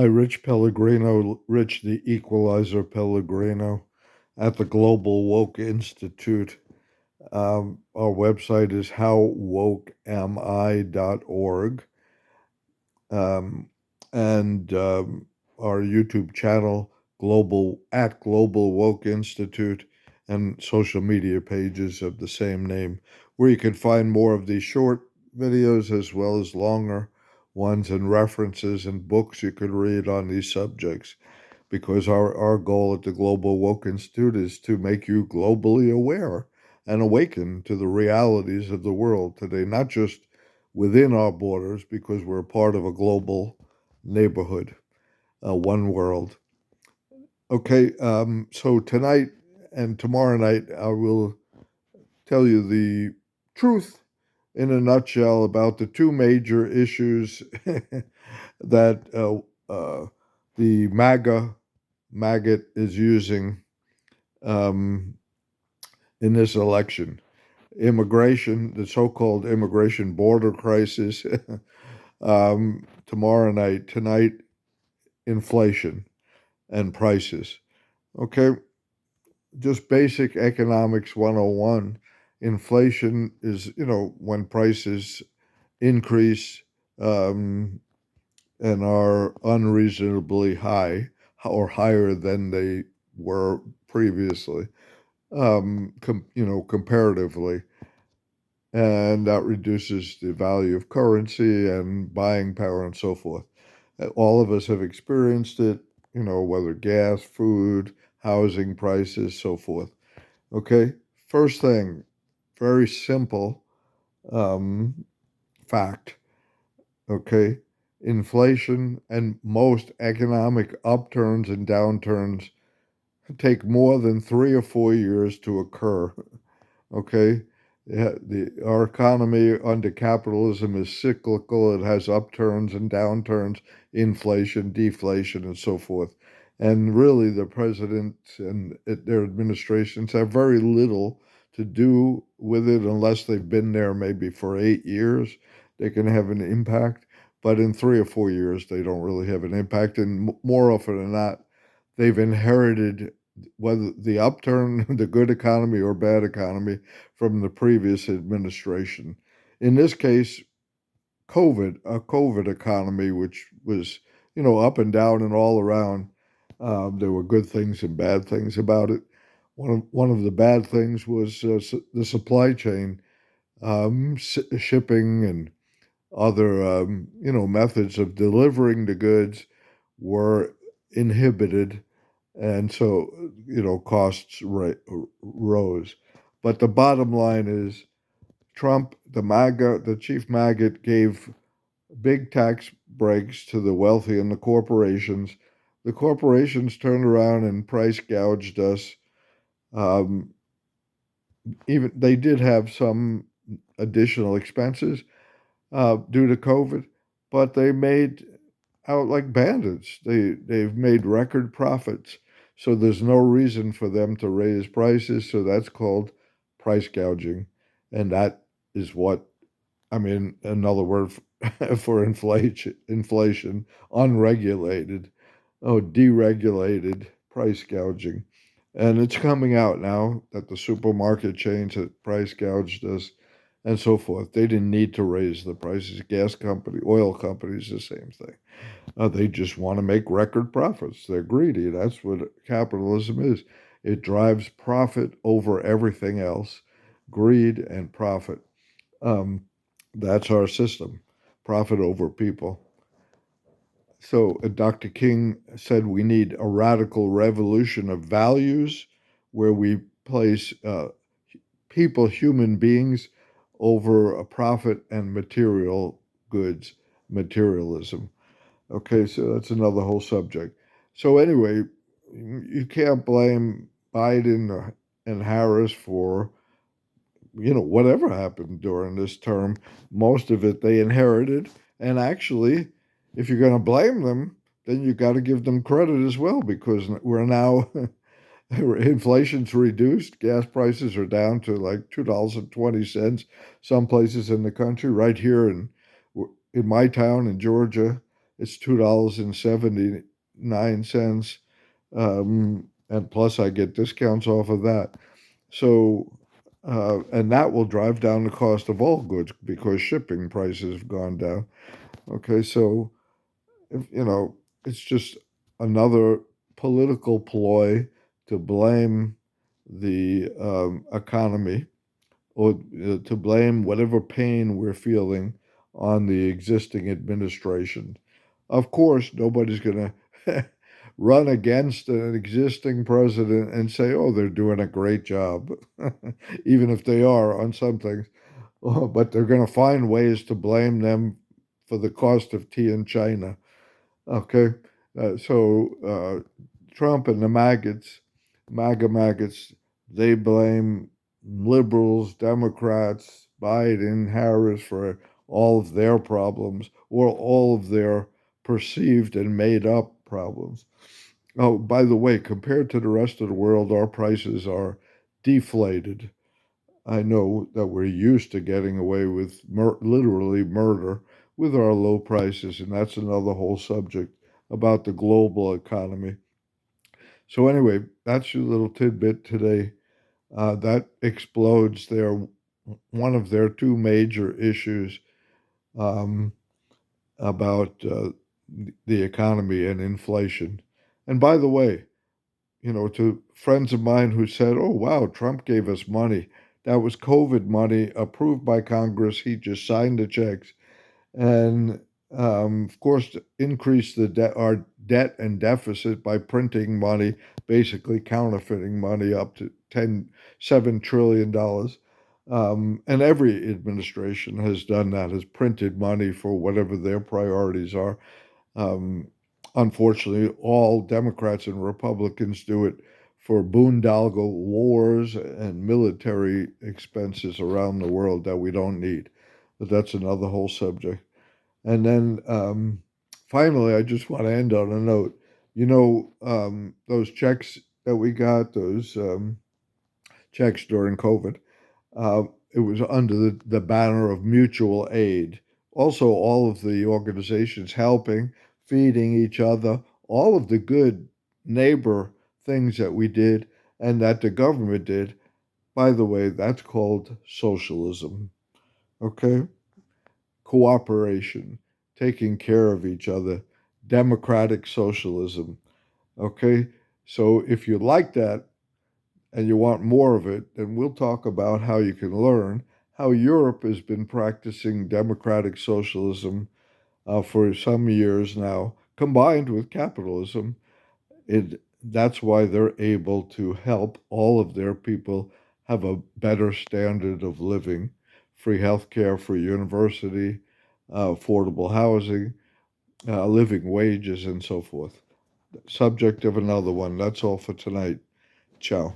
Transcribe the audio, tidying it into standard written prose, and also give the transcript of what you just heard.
Rich Pellegrino, Rich the Equalizer Pellegrino at the Global Woke Institute. Our website is howwokeami.org. Um, and our YouTube channel, Global Woke Institute, and social media pages of the same name, where you can find more of these short videos as well as longer ones and references and books you could read on these subjects. Because our goal at the Global Woke Institute is to make you globally aware and awaken to the realities of the world today, not just within our borders, because we're part of a global neighborhood, one world. Okay, so tonight and tomorrow night, I will tell you the truth in a nutshell about the two major issues that the maggot is using um, in this election. Immigration, the so-called immigration border crisis, tomorrow night, tonight, inflation and prices. Okay, just basic economics 101. Inflation is, when prices increase um, and are unreasonably high or higher than they were previously, comparatively. And that reduces the value of currency and buying power and so forth. All of us have experienced it, whether gas, food, housing prices, so forth. Okay, first thing, very simple um, fact. Okay, inflation and most economic upturns and downturns take more than 3 or 4 years to occur. Okay, yeah, our economy under capitalism is cyclical. It has upturns and downturns, inflation, deflation, and so forth. And really, the president and their administrations have very little to do with it unless they've been there maybe for 8 years. They can have an impact, but in 3 or 4 years, they don't really have an impact. And more often than not, they've inherited whether the upturn, the good economy or bad economy from the previous administration. In this case, a COVID economy, which was, up and down and all around. There were good things and bad things about it. One of the bad things was the supply chain, shipping and other, methods of delivering the goods were inhibited, and so costs rose. But the bottom line is Trump, the chief maggot, gave big tax breaks to the wealthy and the corporations. The corporations turned around and price gouged us. Um, Even they did have some additional expenses due to COVID, but they made out like bandits. They've made record profits, so there's no reason for them to raise prices. So that's called price gouging, and that is what I mean. Another word for inflation, unregulated, deregulated price gouging, and it's coming out now that the supermarket chains that price gouged us and so forth. They didn't need to raise the prices. Gas company, oil companies, the same thing. They just want to make record profits. They're greedy. That's what capitalism is. It drives profit over everything else, greed and profit. Um, that's our system, profit over people. So Dr. King said we need a radical revolution of values where we place people, human beings, over a profit and material goods, materialism. Okay, so that's another whole subject. So anyway, you can't blame Biden and Harris for whatever happened during this term. Most of it they inherited, and actually, if you're going to blame them, then you got to give them credit as well because we're now inflation's reduced. Gas prices are down to like $2.20. Some places in the country, right here in my town in Georgia, it's $2.79, and plus I get discounts off of that. So, and that will drive down the cost of all goods because shipping prices have gone down. Okay, so if, it's just another political ploy to blame the economy, or to blame whatever pain we're feeling on the existing administration. Of course, nobody's going to run against an existing president and say, oh, they're doing a great job, even if they are on some things. But they're going to find ways to blame them for the cost of tea in China. Okay. So Trump and the MAGA maggots, they blame liberals, Democrats, Biden, Harris for all of their problems or all of their perceived and made up problems. Oh, by the way, compared to the rest of the world, our prices are deflated. I know that we're used to getting away with literally murder with our low prices, and that's another whole subject about the global economy. So, anyway, that's your little tidbit today. That explodes their one of their two major issues, um, about the economy and inflation. And by the way, to friends of mine who said, "Oh, wow, Trump gave us money." That was COVID money approved by Congress. He just signed the checks, and of course, increased our debt and deficit by printing money, basically counterfeiting money up to $7 trillion. And every administration has done that, has printed money for whatever their priorities are. Um, Unfortunately, all Democrats and Republicans do it for boondoggle wars and military expenses around the world that we don't need. But that's another whole subject. And then finally, I just want to end on a note. Those checks that we got, those checks during COVID, uh, it was under the banner of mutual aid. Also, all of the organizations helping, feeding each other, all of the good neighbor things that we did and that the government did. By the way, that's called socialism. Okay? Cooperation, taking care of each other, democratic socialism. Okay? So if you like that, and you want more of it, then we'll talk about how you can learn how Europe has been practicing democratic socialism for some years now, combined with capitalism. That's why they're able to help all of their people have a better standard of living, free health care, free university, affordable housing, living wages, and so forth. Subject of another one. That's all for tonight. Ciao.